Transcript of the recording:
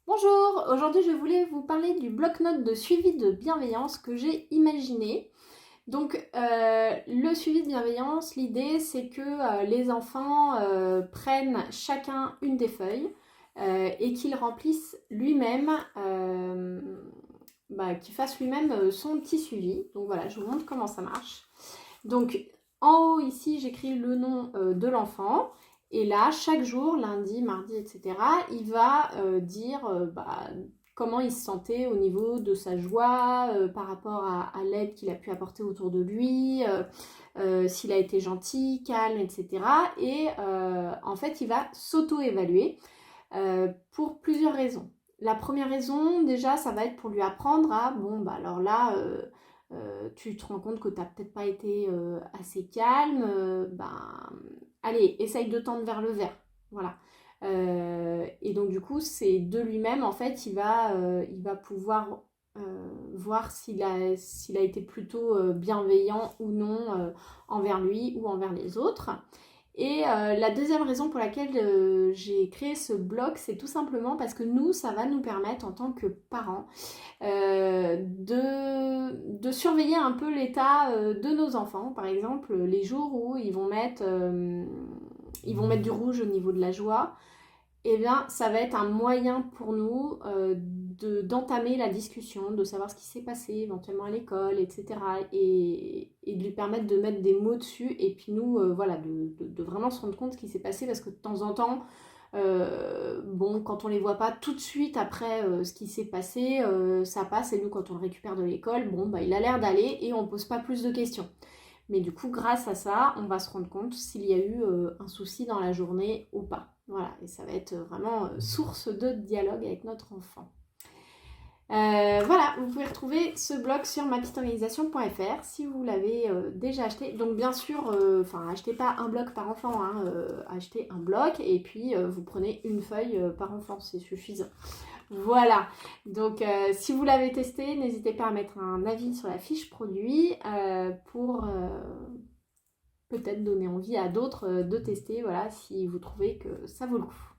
Bonjour, aujourd'hui je voulais vous parler du bloc-notes de suivi de bienveillance que j'ai imaginé. Donc le suivi de bienveillance, l'idée c'est que les enfants prennent chacun une des feuilles et qu'ils remplissent lui-même, qu'il fasse lui-même son petit suivi. Donc voilà, je vous montre comment ça marche. Donc en haut ici j'écris le nom de l'enfant. Et là, chaque jour, lundi, mardi, etc., il va dire comment il se sentait au niveau de sa joie, par rapport à l'aide qu'il a pu apporter autour de lui, s'il a été gentil, calme, etc. Et en fait, il va s'auto-évaluer pour plusieurs raisons. La première raison, déjà, ça va être pour lui apprendre à, alors là, tu te rends compte que tu n'as peut-être pas été assez calme, allez, essaye de tendre vers le vert. Voilà. Et donc du coup, c'est de lui-même, en fait, il va pouvoir voir s'il a été plutôt bienveillant ou non envers lui ou envers les autres. Et la deuxième raison pour laquelle j'ai créé ce blog, c'est tout simplement parce que nous, ça va nous permettre en tant que parents de surveiller un peu l'état de nos enfants. Par exemple, les jours où ils vont mettre du rouge au niveau de la joie, eh bien, ça va être un moyen pour nous d'entamer la discussion, de savoir ce qui s'est passé éventuellement à l'école, etc. Et de lui permettre de mettre des mots dessus. Et puis nous, de vraiment se rendre compte ce qui s'est passé parce que de temps en temps, quand on les voit pas tout de suite après ce qui s'est passé, ça passe. Et nous, quand on le récupère de l'école, il a l'air d'aller et on pose pas plus de questions. Mais du coup, grâce à ça, on va se rendre compte s'il y a eu un souci dans la journée ou pas. Voilà, et ça va être vraiment source de dialogue avec notre enfant. Voilà, vous pouvez retrouver ce blog sur mapitorisation.fr si vous l'avez déjà acheté. Donc bien sûr, achetez pas un bloc par enfant, hein, achetez un bloc et puis vous prenez une feuille par enfant, c'est suffisant. Voilà, donc si vous l'avez testé, n'hésitez pas à mettre un avis sur la fiche produit pour peut-être donner envie à d'autres de tester, voilà, si vous trouvez que ça vaut le coup.